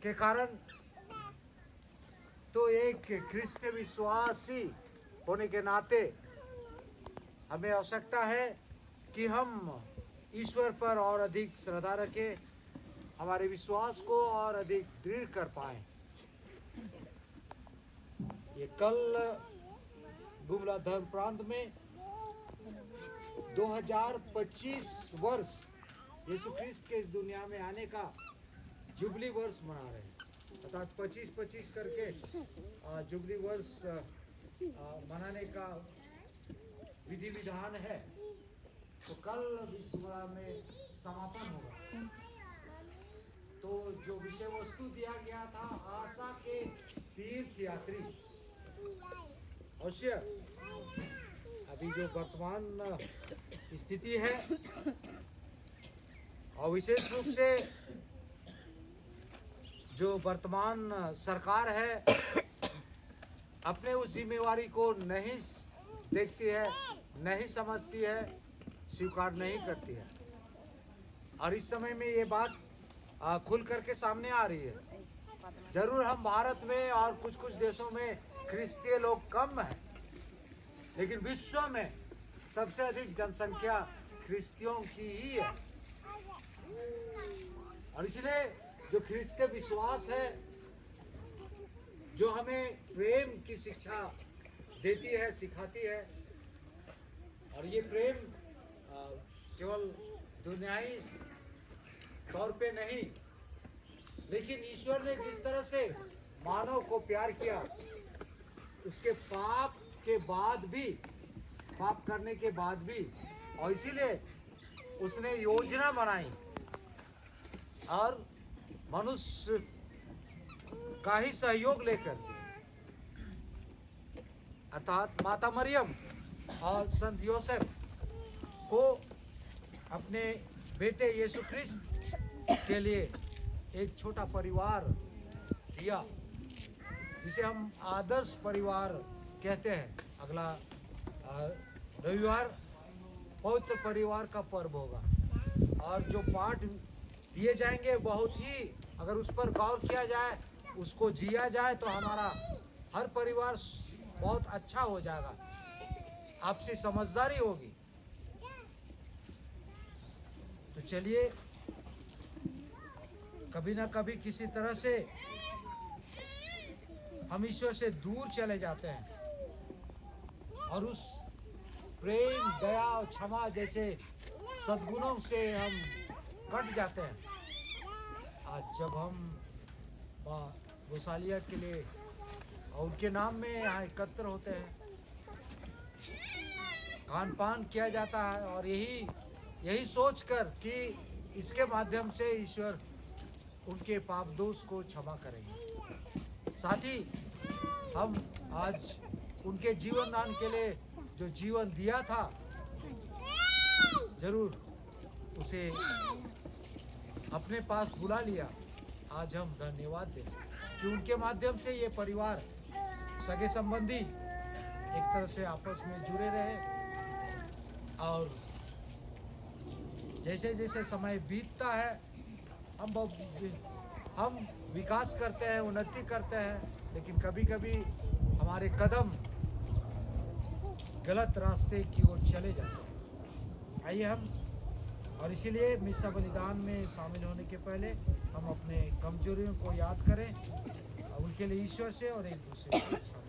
के कारण तो एक ख्रिस्त विश्वासी होने के नाते हमें आवश्यकता है कि हम ईश्वर पर और अधिक श्रद्धा रखें, हमारे विश्वास को और अधिक दृढ़ कर पाएं। ये कल गुमला धर्म प्रांत में 2025 वर्ष यीशु ख्रिस्त के इस दुनिया में आने का जुबली वर्ष मना रहे हैं, अर्थात 25-25 करके जुबली वर्ष मनाने का विधि विधान है। तो कल गुमला में समापन होगा। तो जो विषय वस्तु दिया गया था, आशा के तीर्थयात्री। अवश्य अभी जो वर्तमान स्थिति है और विशेष रूप से जो वर्तमान सरकार है अपने उस जिम्मेवारी को नहीं देखती है, नहीं समझती है, स्वीकार नहीं करती है। और इस समय में ये बात खुल करके सामने आ रही है। जरूर हम भारत में और कुछ कुछ देशों में ख्रिस्तीय लोग कम हैं, लेकिन विश्व में सबसे अधिक जनसंख्या ख्रिस्तियों की ही है। और इसलिए जो ख्रिस्तीय विश्वास है, जो हमें प्रेम की शिक्षा देती है, सिखाती है, और ये प्रेम केवल दुनियाई तौर पे नहीं, लेकिन ईश्वर ने जिस तरह से मानव को प्यार किया, उसके पाप के बाद भी, पाप करने के बाद भी, और इसीलिए उसने योजना बनाई और मनुष्य का ही सहयोग लेकर, अर्थात माता मरियम और संत योसेफ को अपने बेटे यीशु ख्रिस्त के लिए एक छोटा परिवार दिया, जिसे हम आदर्श परिवार कहते हैं। अगला रविवार पवित्र परिवार का पर्व होगा और जो पाठ दिए जाएंगे बहुत ही, अगर उस पर गौर किया जाए, उसको जिया जाए, तो हमारा हर परिवार बहुत अच्छा हो जाएगा, आपसी समझदारी होगी। तो चलिए, कभी ना कभी किसी तरह से हम ईश्वर से दूर चले जाते हैं और उस प्रेम, दया और क्षमा जैसे सद्गुणों से हम कट जाते हैं। आज जब हम माँ गोसालिया के लिए और उनके नाम में यहाँ एकत्र होते हैं, खान पान किया जाता है, और यही सोचकर कि इसके माध्यम से ईश्वर उनके पाप दोष को क्षमा करेंगे। साथ ही हम आज उनके जीवन दान के लिए जो जीवन दिया था, जरूर उसे अपने पास बुला लिया। आज हम धन्यवाद दें कि उनके माध्यम से ये परिवार, सगे संबंधी एक तरह से आपस में जुड़े रहे, और जैसे जैसे समय बीतता है हम विकास करते हैं, उन्नति करते हैं, लेकिन कभी कभी हमारे कदम गलत रास्ते की ओर चले जाते हैं। आइए हम, और इसीलिए मिस्सा बलिदान में शामिल होने के पहले हम अपने कमजोरियों को याद करें और उनके लिए ईश्वर से और एक दूसरे से क्षमा